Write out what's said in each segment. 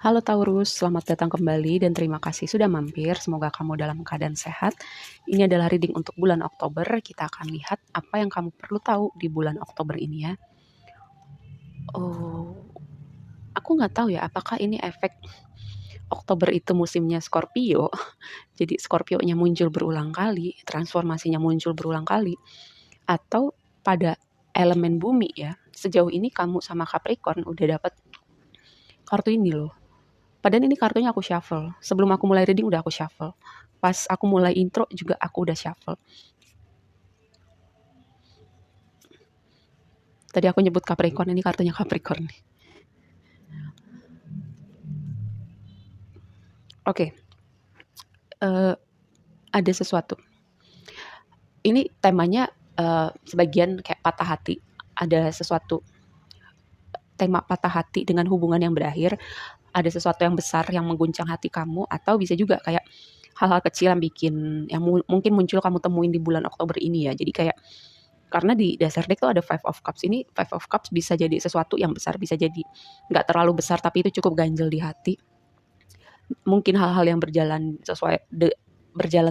Halo Taurus, selamat datang kembali dan terima kasih sudah mampir. Semoga kamu dalam keadaan sehat. Ini adalah reading untuk bulan Oktober. Kita akan lihat apa yang kamu perlu tahu di bulan Oktober ini ya. Oh, aku nggak tahu ya apakah ini efek Oktober itu musimnya Scorpio. Jadi Scorpio-nya muncul berulang kali, transformasinya muncul berulang kali. Atau pada elemen bumi ya. Sejauh ini kamu sama Capricorn udah dapat kartu ini loh. Padahal ini kartunya aku shuffle. Sebelum aku mulai reading udah aku shuffle. Pas aku mulai intro juga aku udah shuffle. Tadi aku nyebut Capricorn, ini kartunya Capricorn. Oke. Ada sesuatu. Ini temanya sebagian kayak patah hati. Ada sesuatu tema patah hati dengan hubungan yang berakhir. Ada sesuatu yang besar yang mengguncang hati kamu. Atau bisa juga kayak hal-hal kecil yang mungkin muncul kamu temuin di bulan Oktober ini ya. Jadi kayak karena di dasar deck tuh ada Five of Cups. Ini Five of Cups bisa jadi sesuatu yang besar, bisa jadi nggak terlalu besar tapi itu cukup ganjel di hati. Mungkin hal-hal yang berjalan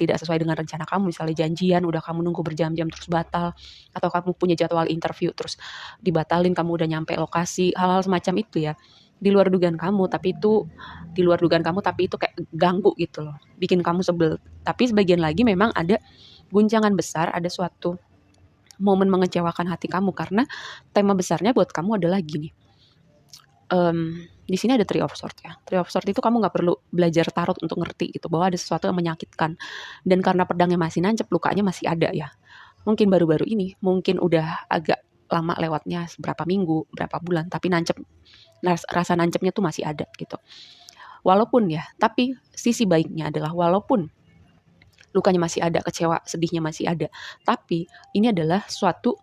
tidak sesuai dengan rencana kamu, misalnya janjian udah kamu nunggu berjam-jam terus batal, atau kamu punya jadwal interview terus dibatalin, kamu udah nyampe lokasi, hal-hal semacam itu ya. Di luar dugaan kamu, tapi itu kayak ganggu gitu loh, bikin kamu sebel. Tapi sebagian lagi memang ada guncangan besar, ada suatu momen mengecewakan hati kamu karena tema besarnya buat kamu adalah gini. Di sini ada Three of Swords ya. Three of Swords itu kamu nggak perlu belajar tarot untuk ngerti gitu bahwa ada sesuatu yang menyakitkan. Dan karena pedangnya masih nancep, lukanya masih ada ya. Mungkin baru-baru ini, mungkin udah agak lama lewatnya berapa minggu, berapa bulan, tapi rasa nancepnya tuh masih ada gitu. Walaupun ya, tapi sisi baiknya adalah walaupun lukanya masih ada, kecewa, sedihnya masih ada, tapi ini adalah suatu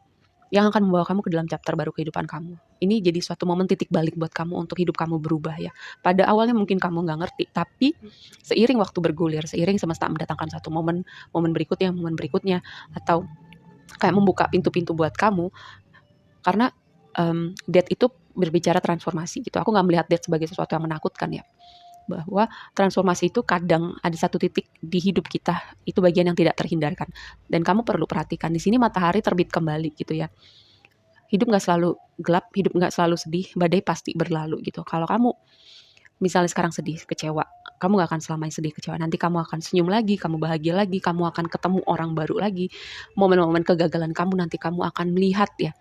yang akan membawa kamu ke dalam chapter baru kehidupan kamu. Ini jadi suatu momen titik balik buat kamu untuk hidup kamu berubah ya. Pada awalnya mungkin kamu nggak ngerti, tapi seiring waktu bergulir, seiring semesta mendatangkan satu momen berikutnya, atau kayak membuka pintu-pintu buat kamu, karena death itu berbicara transformasi gitu. Aku nggak melihat death sebagai sesuatu yang menakutkan ya. Bahwa transformasi itu kadang ada satu titik di hidup kita, itu bagian yang tidak terhindarkan. Dan kamu perlu perhatikan, di sini matahari terbit kembali gitu ya. Hidup nggak selalu gelap, hidup nggak selalu sedih, badai pasti berlalu gitu. Kalau kamu misalnya sekarang sedih, kecewa, kamu nggak akan selamanya sedih, kecewa. Nanti kamu akan senyum lagi, kamu bahagia lagi, kamu akan ketemu orang baru lagi. Momen-momen kegagalan kamu nanti kamu akan melihat ya,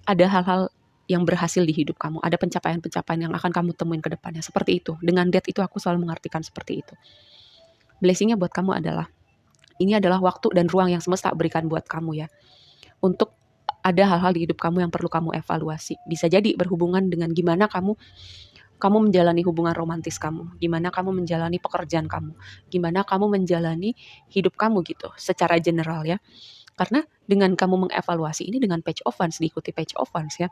ada hal-hal yang berhasil di hidup kamu, ada pencapaian-pencapaian yang akan kamu temuin ke depannya. Seperti itu. Dengan death itu aku selalu mengartikan seperti itu. Blessing-nya buat kamu adalah, ini adalah waktu dan ruang yang semesta berikan buat kamu ya. Untuk ada hal-hal di hidup kamu yang perlu kamu evaluasi. Bisa jadi berhubungan dengan gimana kamu menjalani hubungan romantis kamu, gimana kamu menjalani pekerjaan kamu, gimana kamu menjalani hidup kamu gitu, secara general ya. Karena dengan kamu mengevaluasi ini dengan Page of Wands, diikuti Page of Wands ya,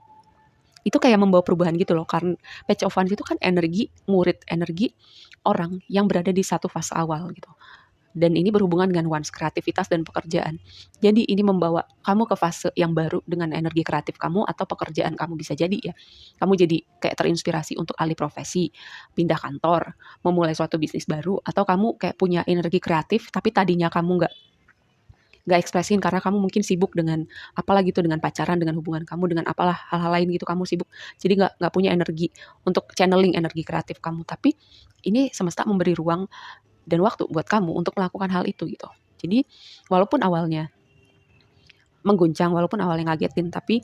itu kayak membawa perubahan gitu loh. Karena Page of Wands itu kan energi murid, energi orang yang berada di satu fase awal gitu. Dan ini berhubungan dengan Wands, kreativitas dan pekerjaan. Jadi ini membawa kamu ke fase yang baru dengan energi kreatif kamu atau pekerjaan kamu, bisa jadi ya. Kamu jadi kayak terinspirasi untuk alih profesi, pindah kantor, memulai suatu bisnis baru, atau kamu kayak punya energi kreatif tapi tadinya kamu nggak ekspresin karena kamu mungkin sibuk dengan apalagi tuh, dengan pacaran, dengan hubungan kamu, dengan apalah hal-hal lain gitu, kamu sibuk, jadi nggak punya energi untuk channeling energi kreatif kamu. Tapi ini semesta memberi ruang dan waktu buat kamu untuk melakukan hal itu gitu. Jadi walaupun awalnya mengguncang, walaupun awalnya ngagetin, tapi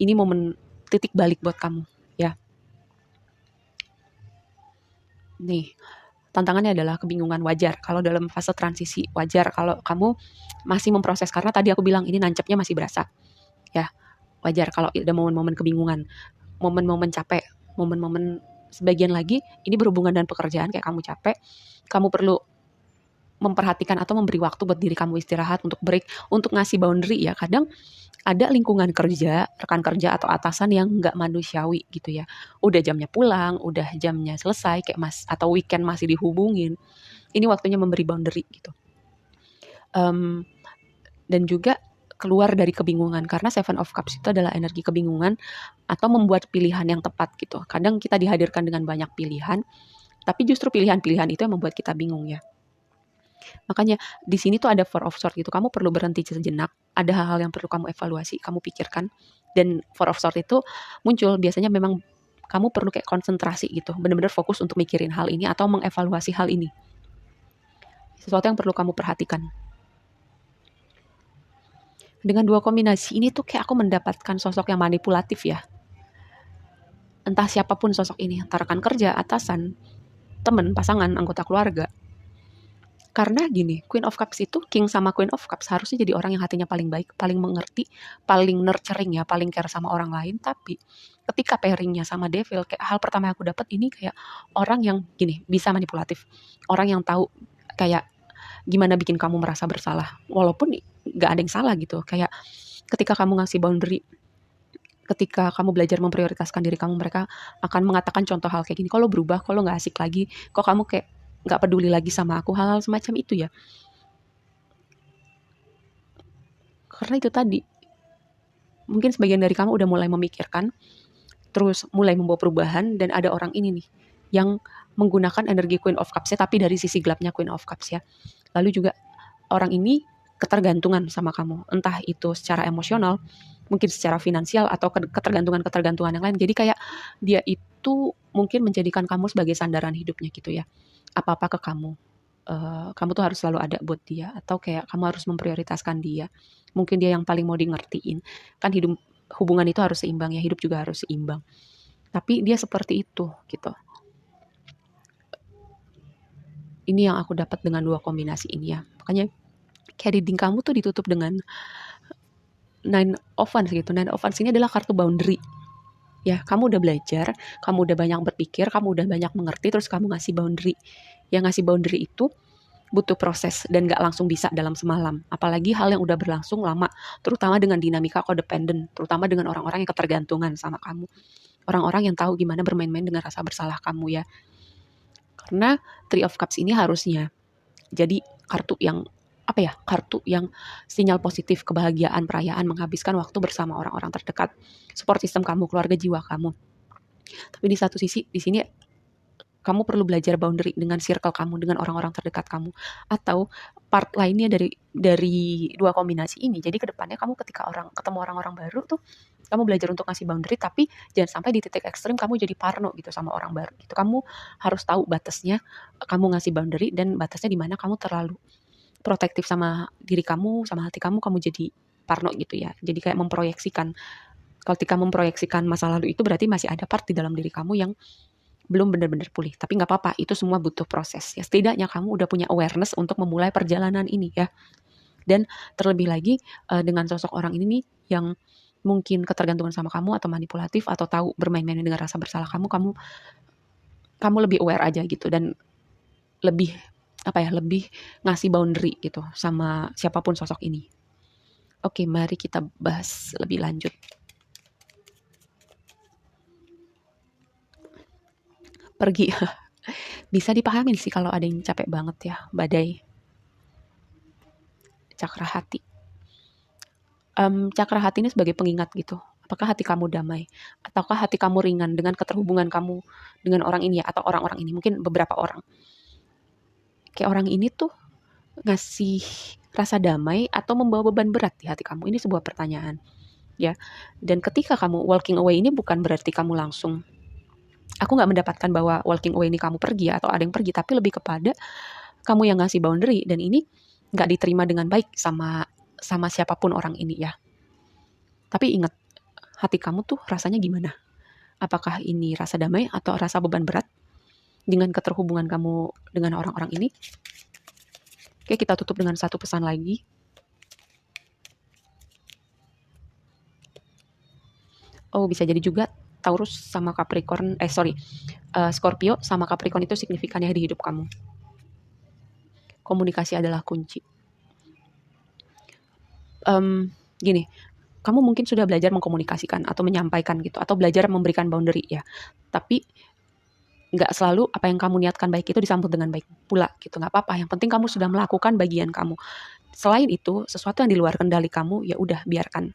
ini momen titik balik buat kamu ya. Nih, tantangannya adalah kebingungan, wajar kalau dalam fase transisi, wajar kalau kamu masih memproses, karena tadi aku bilang ini nancapnya masih berasa ya. Wajar kalau ada momen-momen kebingungan, momen-momen capek, momen-momen sebagian lagi ini berhubungan dengan pekerjaan, kayak kamu capek, kamu perlu memperhatikan atau memberi waktu buat diri kamu istirahat, untuk break, untuk ngasih boundary ya. Kadang ada lingkungan kerja, rekan kerja atau atasan yang nggak manusiawi gitu ya. Udah jamnya pulang, udah jamnya selesai, kayak atau weekend masih dihubungin. Ini waktunya memberi boundary gitu. Dan juga keluar dari kebingungan, karena Seven of Cups itu adalah energi kebingungan atau membuat pilihan yang tepat gitu. Kadang kita dihadirkan dengan banyak pilihan, Tapi justru pilihan-pilihan itu yang membuat kita bingung ya. Makanya di sini tuh ada four of swords gitu. Kamu perlu berhenti sejenak. Ada hal-hal yang perlu kamu evaluasi, kamu pikirkan. Dan four of swords itu muncul biasanya memang kamu perlu kayak konsentrasi gitu. Benar-benar fokus untuk mikirin hal ini atau mengevaluasi hal ini. Sesuatu yang perlu kamu perhatikan. Dengan dua kombinasi ini tuh kayak aku mendapatkan sosok yang manipulatif ya. Entah siapapun sosok ini, antara rekan kerja, atasan, teman, pasangan, anggota keluarga. Karena gini, Queen of Cups itu, King sama Queen of Cups harusnya jadi orang yang hatinya paling baik, paling mengerti, paling nurturing ya, paling care sama orang lain. Tapi ketika pairingnya sama Devil, kayak hal pertama yang aku dapat ini kayak orang yang gini, bisa manipulatif. Orang yang tahu kayak gimana bikin kamu merasa bersalah. Walaupun gak ada yang salah gitu. Kayak ketika kamu ngasih boundary, ketika kamu belajar memprioritaskan diri kamu, mereka akan mengatakan contoh hal kayak gini, kalau berubah, kalau nggak asik lagi, kok kamu kayak nggak peduli lagi sama aku, hal-hal semacam itu ya. Karena itu tadi, mungkin sebagian dari kamu udah mulai memikirkan, terus mulai membawa perubahan, dan ada orang ini nih, yang menggunakan energi Queen of Cups-nya, tapi dari sisi gelapnya Queen of Cups ya. Lalu juga orang ini ketergantungan sama kamu, entah itu secara emosional, mungkin secara finansial, atau ketergantungan-ketergantungan yang lain. Jadi kayak dia itu mungkin menjadikan kamu sebagai sandaran hidupnya gitu ya. Apa-apa ke kamu. Kamu tuh harus selalu ada buat dia, atau kayak kamu harus memprioritaskan dia. Mungkin dia yang paling mau di ngertiin. Kan hubungan itu harus seimbang ya, hidup juga harus seimbang. Tapi dia seperti itu gitu. Ini yang aku dapat dengan dua kombinasi ini ya. Makanya kayak reading kamu tuh ditutup dengan Nine of Wands gitu. Nine of Wands ini adalah kartu boundary. Ya, kamu udah belajar, kamu udah banyak berpikir, kamu udah banyak mengerti, terus kamu ngasih boundary. Yang ngasih boundary itu butuh proses dan gak langsung bisa dalam semalam. Apalagi hal yang udah berlangsung lama, terutama dengan dinamika codependent, terutama dengan orang-orang yang ketergantungan sama kamu. Orang-orang yang tahu gimana bermain-main dengan rasa bersalah kamu ya. Karena Three of Cups ini harusnya jadi kartu yang kartu yang sinyal positif, kebahagiaan, perayaan, menghabiskan waktu bersama orang-orang terdekat, support system kamu, keluarga jiwa kamu. Tapi di satu sisi, di sini kamu perlu belajar boundary dengan circle kamu, dengan orang-orang terdekat kamu, atau part lainnya dari dua kombinasi ini. Jadi kedepannya kamu ketika ketemu orang-orang baru tuh, kamu belajar untuk ngasih boundary, tapi jangan sampai di titik ekstrim kamu jadi parno gitu sama orang baru. Gitu. Kamu harus tahu batasnya, kamu ngasih boundary, dan batasnya di mana kamu terlalu protektif sama diri kamu, sama hati kamu jadi parno gitu ya. Jadi kayak memproyeksikan. Ketika memproyeksikan masa lalu itu berarti masih ada part di dalam diri kamu yang belum benar-benar pulih. Tapi nggak apa-apa, itu semua butuh proses. Ya, setidaknya kamu udah punya awareness untuk memulai perjalanan ini ya. Dan terlebih lagi dengan sosok orang ini nih yang mungkin ketergantungan sama kamu atau manipulatif atau tahu bermain-main dengan rasa bersalah kamu lebih aware aja gitu, dan lebih lebih ngasih boundary gitu sama siapapun sosok ini. Oke, mari kita bahas lebih lanjut. Pergi. Bisa dipahamin sih kalau ada yang capek banget ya, badai. Cakra hati. Cakra hati ini sebagai pengingat gitu. Apakah hati kamu damai? Ataukah hati kamu ringan dengan keterhubungan kamu dengan orang ini ya, atau orang-orang ini, mungkin beberapa orang. Kayak orang ini tuh ngasih rasa damai atau membawa beban berat di hati kamu? Ini sebuah pertanyaan. Ya. Dan ketika kamu walking away ini bukan berarti kamu langsung, aku gak mendapatkan bahwa walking away ini kamu pergi atau ada yang pergi, tapi lebih kepada kamu yang ngasih boundary, dan ini gak diterima dengan baik sama siapapun orang ini ya. Tapi ingat, hati kamu tuh rasanya gimana? Apakah ini rasa damai atau rasa beban berat dengan keterhubungan kamu dengan orang-orang ini? Oke, kita tutup dengan satu pesan lagi. Oh, bisa jadi juga Taurus sama Capricorn, Scorpio sama Capricorn itu signifikannya di hidup kamu. Komunikasi adalah kunci. Gini, kamu mungkin sudah belajar mengkomunikasikan atau menyampaikan gitu, atau belajar memberikan boundary ya. Tapi nggak selalu apa yang kamu niatkan baik itu disambut dengan baik pula gitu. Nggak apa-apa, yang penting kamu sudah melakukan bagian kamu. Selain itu, sesuatu yang di luar kendali kamu, ya udah biarkan.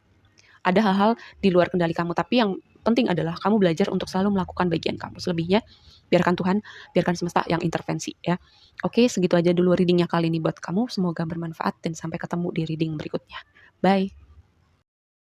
Ada hal-hal di luar kendali kamu, tapi yang terpenting adalah kamu belajar untuk selalu melakukan bagian kamu. Selebihnya biarkan Tuhan, biarkan semesta yang intervensi ya. Oke, segitu aja dulu readingnya kali ini buat kamu. Semoga bermanfaat dan sampai ketemu di reading berikutnya. Bye.